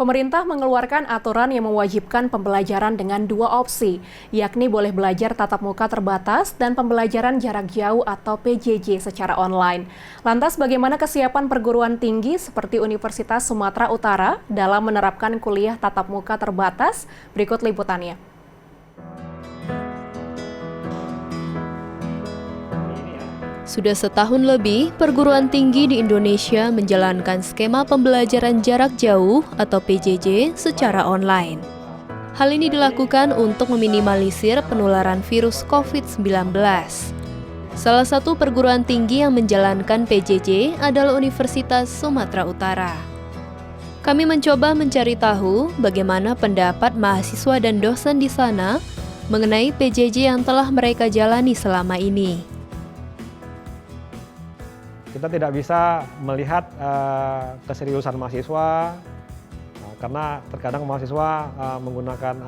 Pemerintah mengeluarkan aturan yang mewajibkan pembelajaran dengan dua opsi, yakni boleh belajar tatap muka terbatas dan pembelajaran jarak jauh atau PJJ secara online. Lantas bagaimana kesiapan perguruan tinggi seperti Universitas Sumatera Utara dalam menerapkan kuliah tatap muka terbatas? Berikut liputannya. Sudah setahun lebih, perguruan tinggi di Indonesia menjalankan skema pembelajaran jarak jauh atau PJJ secara online. Hal ini dilakukan untuk meminimalisir penularan virus COVID-19. Salah satu perguruan tinggi yang menjalankan PJJ adalah Universitas Sumatera Utara. Kami mencoba mencari tahu bagaimana pendapat mahasiswa dan dosen di sana mengenai PJJ yang telah mereka jalani selama ini. Kita tidak bisa melihat keseriusan mahasiswa karena terkadang mahasiswa menggunakan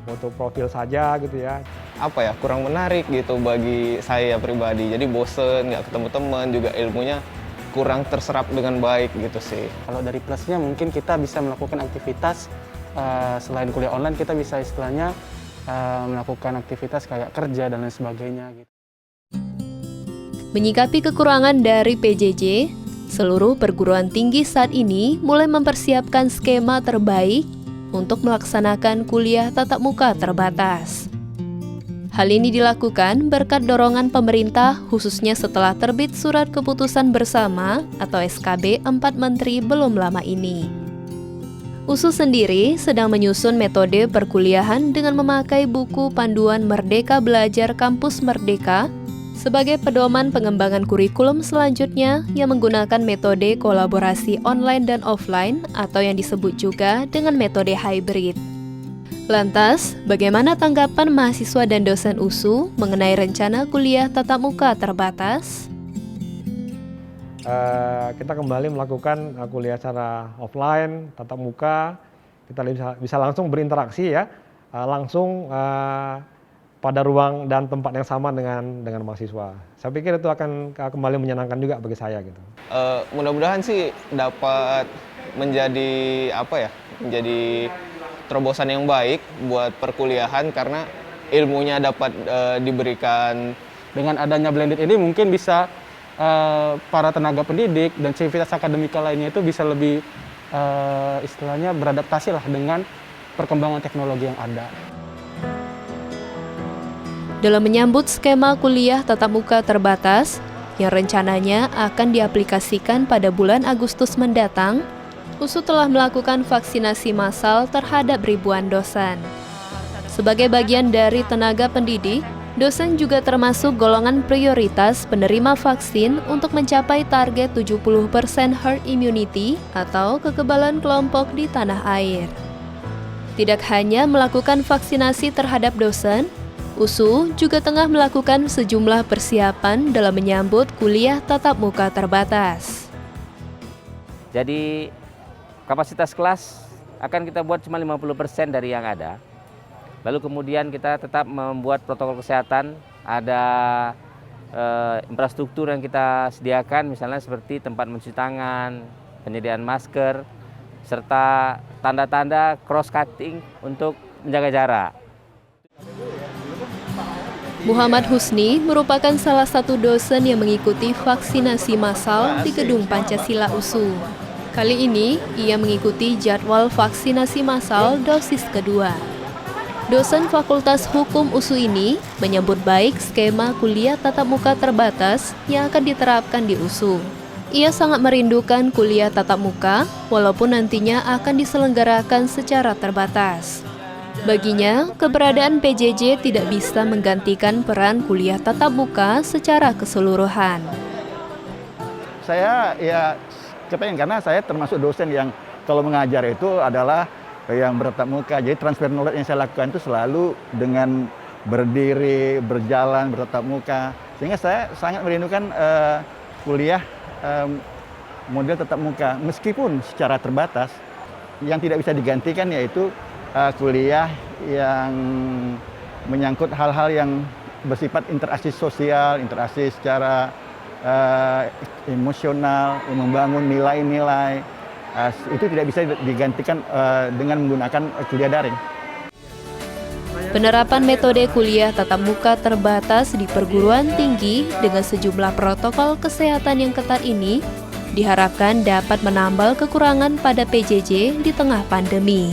foto profil saja gitu ya. Apa ya, kurang menarik gitu bagi saya pribadi. Jadi bosen, nggak ketemu teman, juga ilmunya kurang terserap dengan baik gitu sih. Kalau dari plusnya mungkin kita bisa melakukan aktivitas selain kuliah online, kita bisa istilahnya melakukan aktivitas kayak kerja dan lain sebagainya gitu. Menyikapi kekurangan dari PJJ, seluruh perguruan tinggi saat ini mulai mempersiapkan skema terbaik untuk melaksanakan kuliah tatap muka terbatas. Hal ini dilakukan berkat dorongan pemerintah khususnya setelah terbit Surat Keputusan Bersama atau SKB 4 Menteri belum lama ini. USU sendiri sedang menyusun metode perkuliahan dengan memakai buku panduan Merdeka Belajar Kampus Merdeka sebagai pedoman pengembangan kurikulum selanjutnya yang menggunakan metode kolaborasi online dan offline atau yang disebut juga dengan metode hybrid. Lantas, bagaimana tanggapan mahasiswa dan dosen USU mengenai rencana kuliah tatap muka terbatas? Kita kembali melakukan kuliah secara offline, tatap muka, kita bisa langsung berinteraksi ya, langsung pada ruang dan tempat yang sama dengan mahasiswa. Saya pikir itu akan kembali menyenangkan juga bagi saya gitu. Mudah-mudahan sih dapat menjadi menjadi terobosan yang baik buat perkuliahan karena ilmunya dapat diberikan. Dengan adanya blended ini mungkin bisa para tenaga pendidik dan civitas akademika lainnya itu bisa lebih istilahnya beradaptasi lah dengan perkembangan teknologi yang ada. Dalam menyambut skema kuliah tatap muka terbatas yang rencananya akan diaplikasikan pada bulan Agustus mendatang, USU telah melakukan vaksinasi massal terhadap ribuan dosen. Sebagai bagian dari tenaga pendidik, dosen juga termasuk golongan prioritas penerima vaksin untuk mencapai target 70% herd immunity atau kekebalan kelompok di tanah air. Tidak hanya melakukan vaksinasi terhadap dosen, USU juga tengah melakukan sejumlah persiapan dalam menyambut kuliah tatap muka terbatas. Jadi kapasitas kelas akan kita buat cuma 50% dari yang ada. Lalu kemudian kita tetap membuat protokol kesehatan, ada infrastruktur yang kita sediakan misalnya seperti tempat mencuci tangan, penyediaan masker, serta tanda-tanda cross-cutting untuk menjaga jarak. Muhammad Husni merupakan salah satu dosen yang mengikuti vaksinasi massal di Gedung Pancasila USU. Kali ini, ia mengikuti jadwal vaksinasi massal dosis kedua. Dosen Fakultas Hukum USU ini menyambut baik skema kuliah tatap muka terbatas yang akan diterapkan di USU. Ia sangat merindukan kuliah tatap muka, walaupun nantinya akan diselenggarakan secara terbatas. Baginya, keberadaan PJJ tidak bisa menggantikan peran kuliah tatap muka secara keseluruhan. Saya kepengen karena saya termasuk dosen yang kalau mengajar itu adalah yang bertatap muka. Jadi transfer knowledge yang saya lakukan itu selalu dengan berdiri, berjalan, bertatap muka. Sehingga saya sangat merindukan kuliah model tatap muka. Meskipun secara terbatas, yang tidak bisa digantikan yaitu kuliah yang menyangkut hal-hal yang bersifat interaksi sosial, interaksi secara emosional, membangun nilai-nilai, itu tidak bisa digantikan dengan menggunakan kuliah daring. Penerapan metode kuliah tatap muka terbatas di perguruan tinggi dengan sejumlah protokol kesehatan yang ketat ini diharapkan dapat menambal kekurangan pada PJJ di tengah pandemi.